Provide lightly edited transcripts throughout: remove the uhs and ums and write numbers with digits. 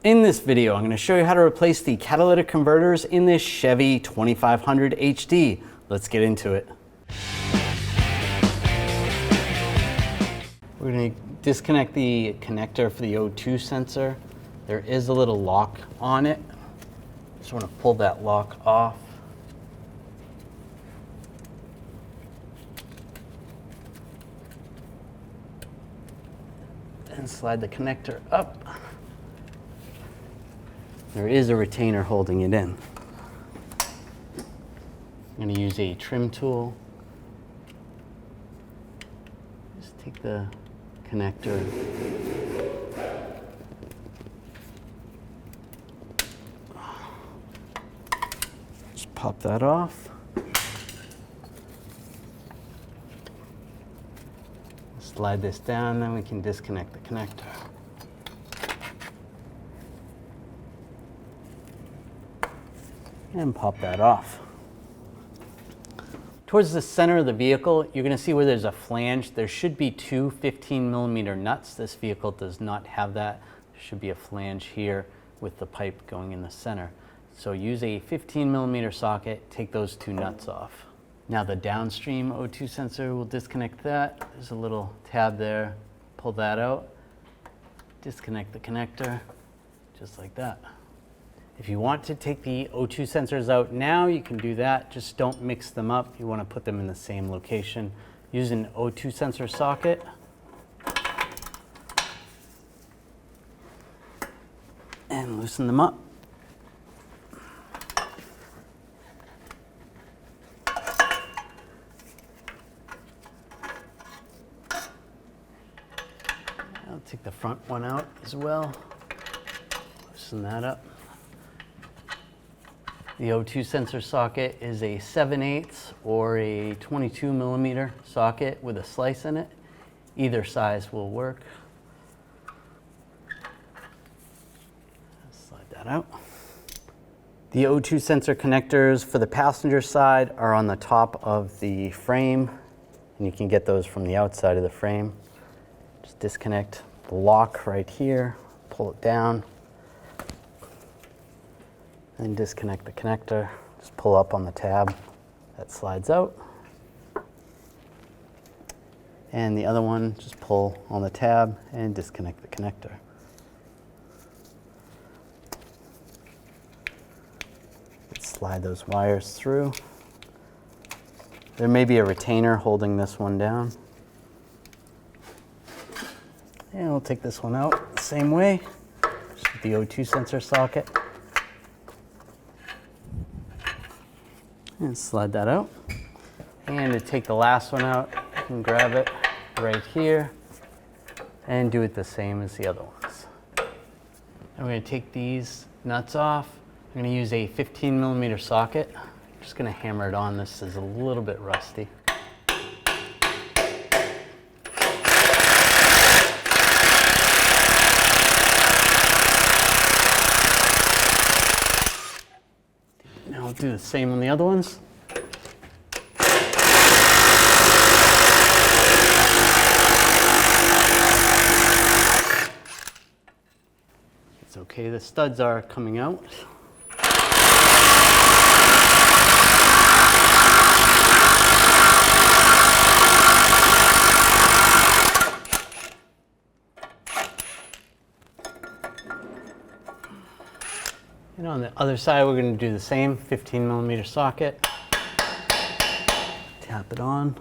In this video, I'm going to show you how to replace the catalytic converters in this Chevy 2500 HD. Let's get into it. We're going to disconnect the connector for the O2 sensor. There is a little lock on it. Just want to pull that lock off. And slide the connector up. There is a retainer holding it in. I'm going to use a trim tool. Just take the connector. Just pop that off. Slide this down, then we can disconnect the connector. And pop that off. Towards the center of the vehicle, you're going to see where there's a flange. There should be two 15mm nuts. This vehicle does not have that. There should be a flange here with the pipe going in the center. So use a 15mm socket, take those two nuts off. Now the downstream O2 sensor, will disconnect that. There's a little tab there. Pull that out. Disconnect the connector, just like that. If you want to take the O2 sensors out now, you can do that. Just don't mix them up. You want to put them in the same location. Use an O2 sensor socket. And loosen them up. I'll take the front one out as well. Loosen that up. The O2 sensor socket is a 7/8 or a 22mm socket with a slice in it. Either size will work. Slide that out. The O2 sensor connectors for the passenger side are on the top of the frame, and you can get those from the outside of the frame. Just disconnect the lock right here, pull it down. Then disconnect the connector, just pull up on the tab, that slides out. And the other one, just pull on the tab and disconnect the connector. Let's slide those wires through. There may be a retainer holding this one down. And we'll take this one out the same way, just with the O2 sensor socket. And slide that out. And to take the last one out, you can grab it right here and do it the same as the other ones. And we're going to take these nuts off. I'm going to use a 15mm socket. I'm just going to hammer it on. This is a little bit rusty. Now I'll do the same on the other ones. It's okay, the studs are coming out. And on the other side, we're going to do the same 15mm socket. Tap it on.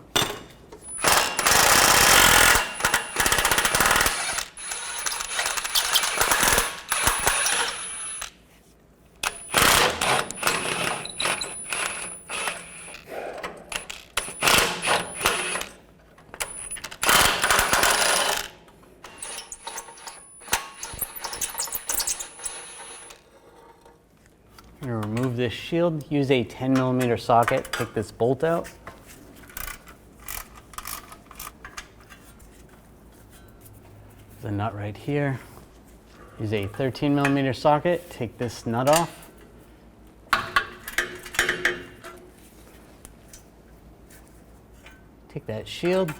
I'm going to remove this shield, use a 10mm socket, take this bolt out. There's a nut right here. Use a 13mm socket, take this nut off. Take that shield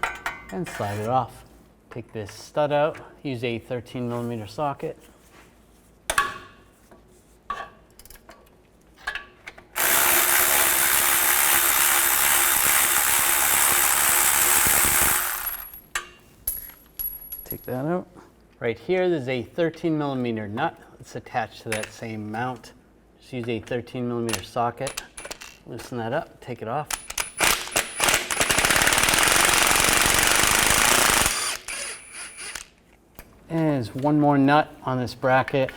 and slide it off. Take this stud out, use a 13mm socket. that out. Right here, there's a 13mm nut. It's attached to that same mount. Just use a 13mm socket. Loosen that up, take it off. And there's one more nut on this bracket.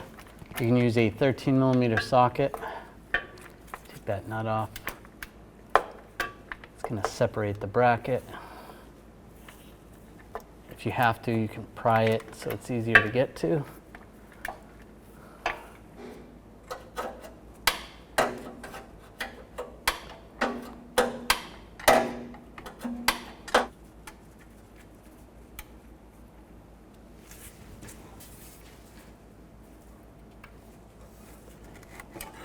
You can use a 13mm socket. Take that nut off. It's going to separate the bracket. If you have to, you can pry it so it's easier to get to.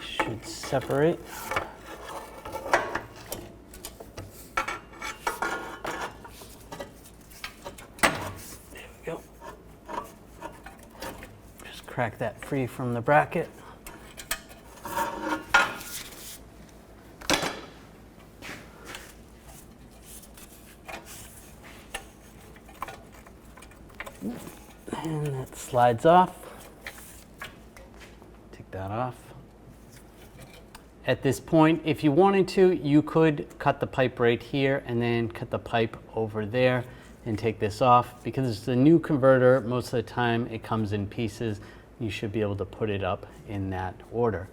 Should separate. Crack that free from the bracket. And that slides off. Take that off. At this point, if you wanted to, you could cut the pipe right here and then cut the pipe over there and take this off. Because it's a new converter, most of the time it comes in pieces. You should be able to put it up in that order.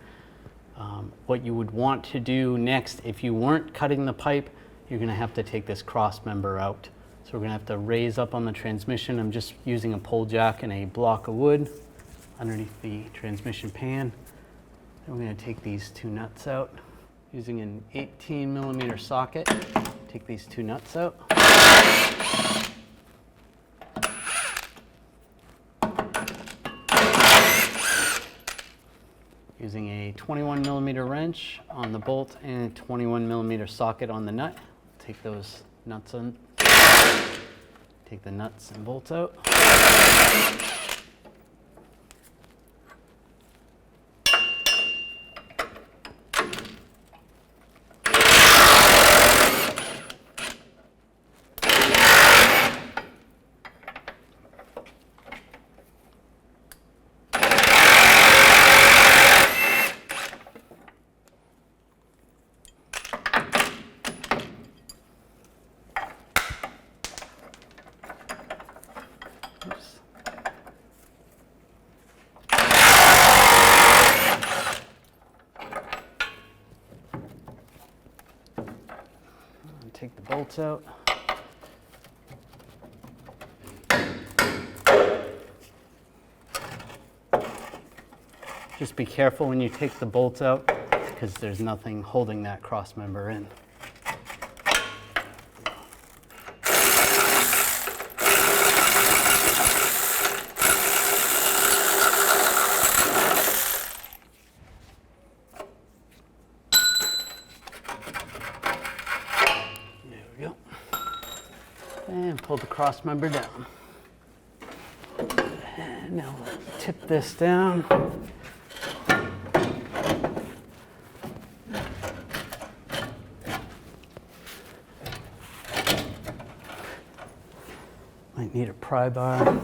What you would want to do next, if you weren't cutting the pipe, you're going to have to take this cross member out. So we're going to have to raise up on the transmission. I'm just using a pole jack and a block of wood underneath the transmission pan. Then we're going to take these two nuts out. Using an 18mm socket, take these two nuts out. Using a 21mm wrench on the bolt and a 21mm socket on the nut. Take those nuts in. Take the nuts and bolts out. Take the bolts out. Just be careful when you take the bolts out because there's nothing holding that cross member in. And pull the cross member down. And now we'll tip this down. Might need a pry bar.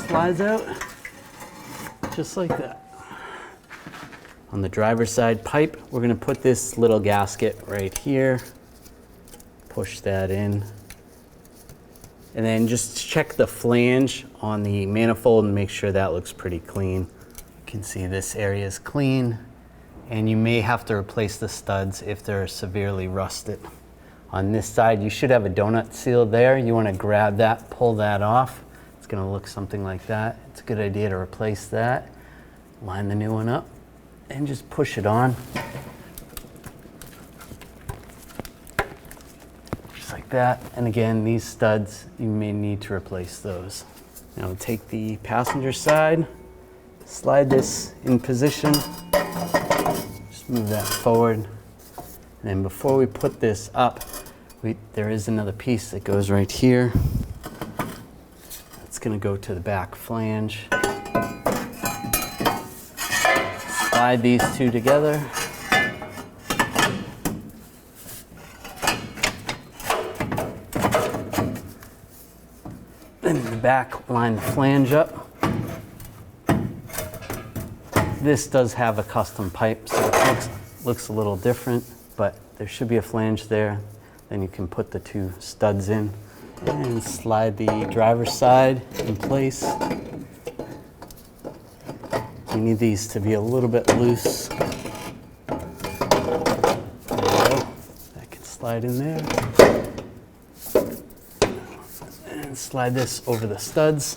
Slides out just like that. On the driver's side pipe, we're going to put this little gasket right here. Push that in. And then just check the flange on the manifold and make sure that looks pretty clean. You can see this area is clean, and you may have to replace the studs if they're severely rusted. On this side, you should have a donut seal there. You want to grab that, pull that off. It's going to look something like that. It's a good idea to replace that. Line the new one up and just push it on. Just like that. And again, these studs, you may need to replace those. Now we'll take the passenger side, slide this in position. Just move that forward. And then before we put this up, there is another piece that goes right here. going to go to the back flange. Slide these two together. Then in the back, line the flange up. This does have a custom pipe, so it looks a little different, but there should be a flange there. Then you can put the two studs in and slide the driver's side in place. You need these to be a little bit loose. There we go. That can slide in there. And slide this over the studs.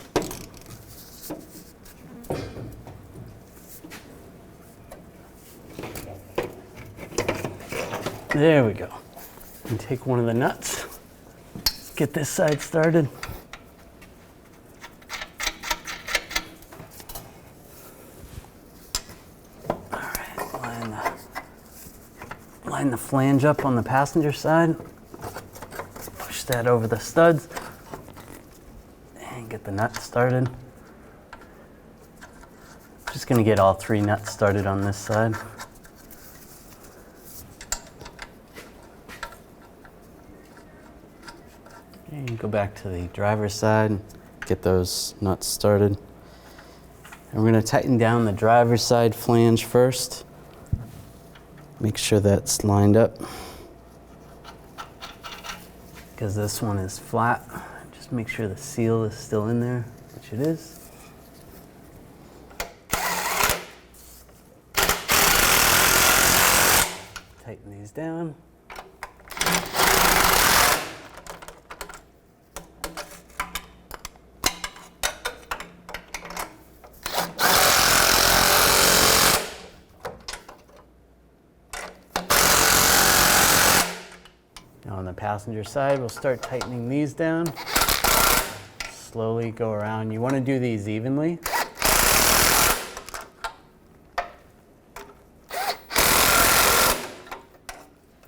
There we go. And take one of the nuts. Let's get this side started. Line the flange up on the passenger side, push that over the studs, and get the nuts started. Just going to get all three nuts started on this side. And go back to the driver's side, get those nuts started. And we're going to tighten down the driver's side flange first. Make sure that's lined up, because this one is flat. Just make sure the seal is still in there, which it is. Tighten these down. On the passenger side, we'll start tightening these down. Slowly go around. You want to do these evenly.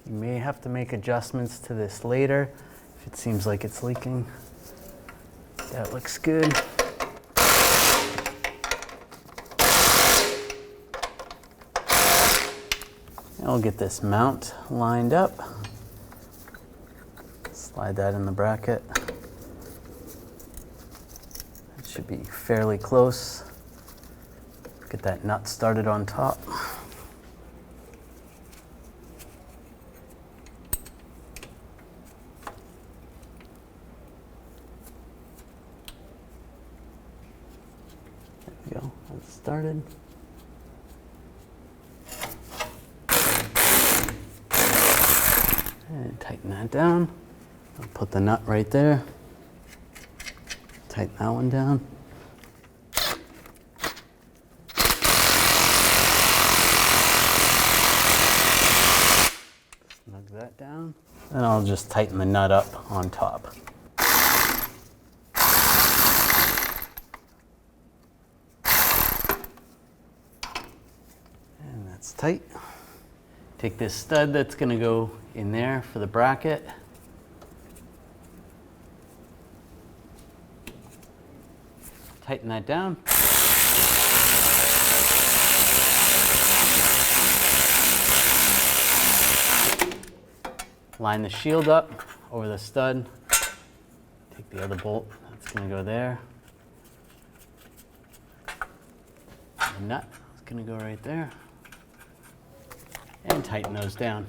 You may have to make adjustments to this later if it seems like it's leaking. That looks good. And we'll get this mount lined up. Slide that in the bracket. It should be fairly close. Get that nut started on top. There we go, that's started. And tighten that down. I'll put the nut right there. Tighten that one down. Snug that down. And I'll just tighten the nut up on top. And that's tight. Take this stud that's going to go in there for the bracket. Tighten that down. Line the shield up over the stud. Take the other bolt, that's going to go there. The nut is going to go right there. And tighten those down.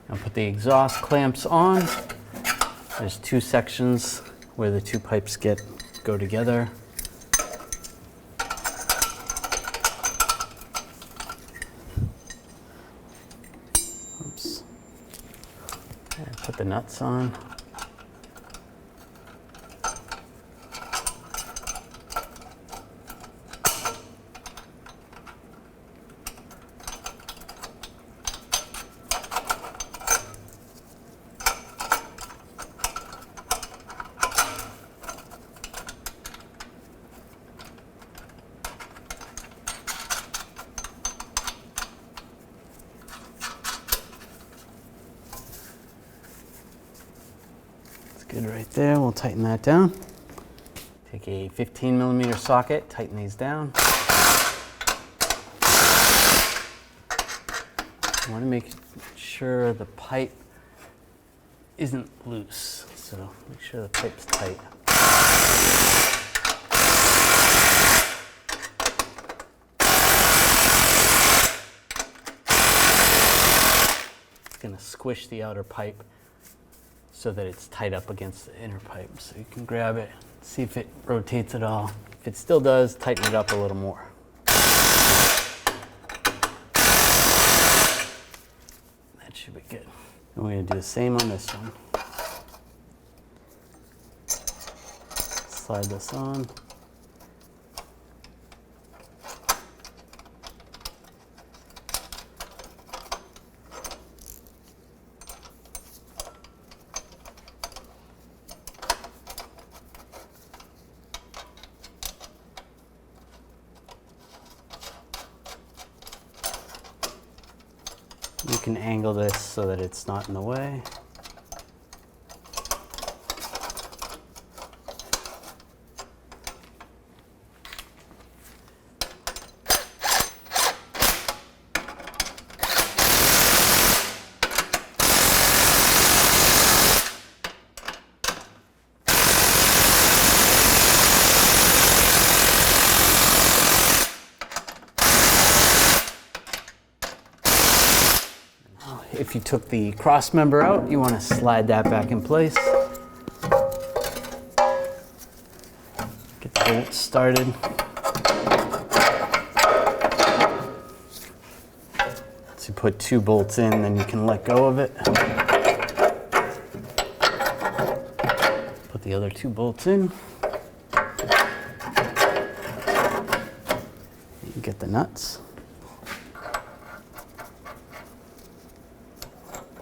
Now put the exhaust clamps on. There's two sections where the two pipes go together. Oops. And put the nuts on. good right there. We'll tighten that down. Take a 15mm socket, tighten these down. You want to make sure the pipe isn't loose, so make sure the pipe's tight. It's going to squish the outer pipe so that it's tight up against the inner pipe. So you can grab it, see if it rotates at all. If it still does, tighten it up a little more. That should be good. And we're going to do the same on this one. Slide this on. You can angle this so that it's not in the way. If you took the cross member out, you want to slide that back in place. Get the bolts started. So you put 2 bolts in, then you can let go of it. Put the other 2 bolts in. You get the nuts.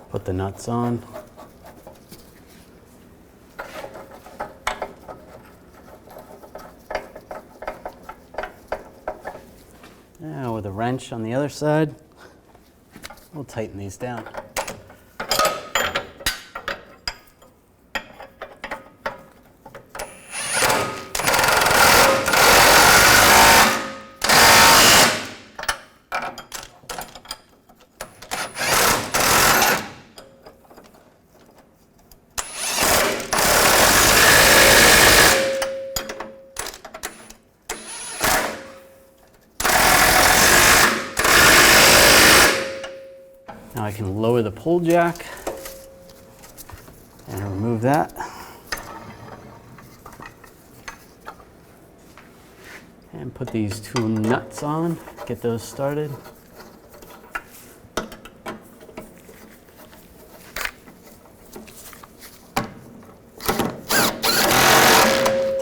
Put the nuts on. Now with a wrench on the other side, we'll tighten these down. Now I can lower the pull jack and remove that. And put these 2 nuts on, get those started.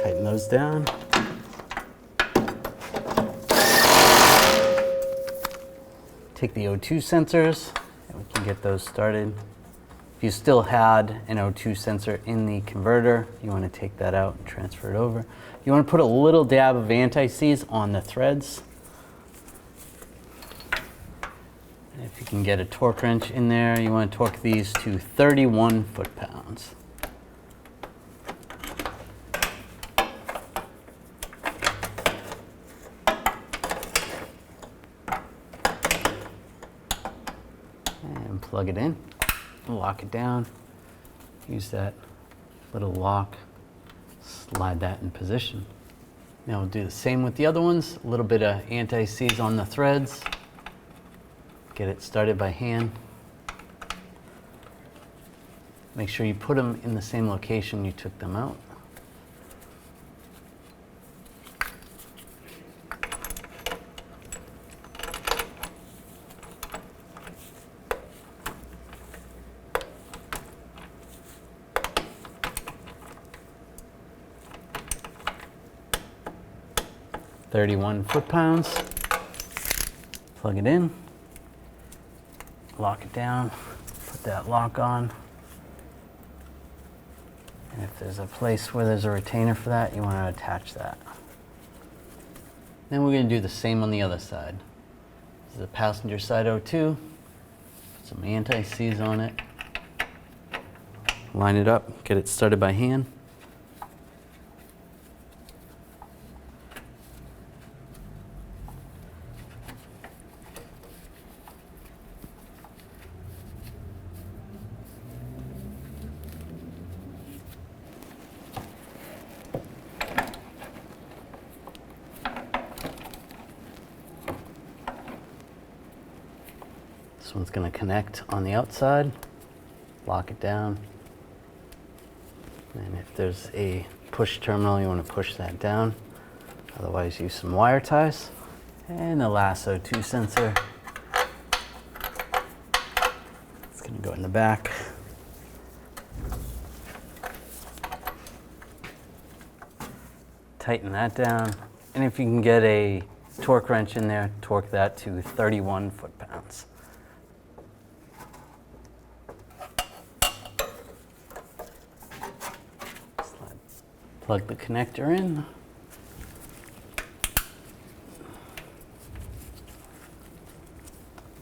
Tighten those down. Take the O2 sensors. We can get those started. If you still had an O2 sensor in the converter, you want to take that out and transfer it over. You want to put a little dab of anti-seize on the threads. And if you can get a torque wrench in there, you want to torque these to 31 foot-pounds. And plug it in, lock it down, use that little lock, slide that in position. Now we'll do the same with the other ones, a little bit of anti-seize on the threads, get it started by hand. Make sure you put them in the same location you took them out. .31 foot-pounds. Plug it in, lock it down, put that lock on. And if there's a place where there's a retainer for that, you want to attach that. Then we're going to do the same on the other side. This is the passenger side O2. Put some anti-seize on it. line it up, get it started by hand. This one's going to connect on the outside, lock it down, and if there's a push terminal, you want to push that down. Otherwise, use some wire ties. And the last O2 sensor, it's going to go in the back. Tighten that down, and if you can get a torque wrench in there, torque that to 31 foot-pounds. Plug the connector in.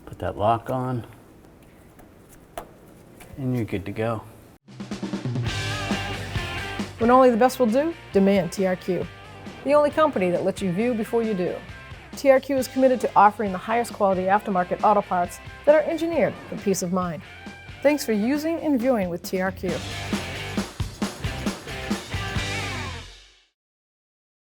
Put that lock on, and you're good to go. When only the best will do, demand TRQ. The only company that lets you view before you do. TRQ is committed to offering the highest quality aftermarket auto parts that are engineered for peace of mind. Thanks for using and viewing with TRQ.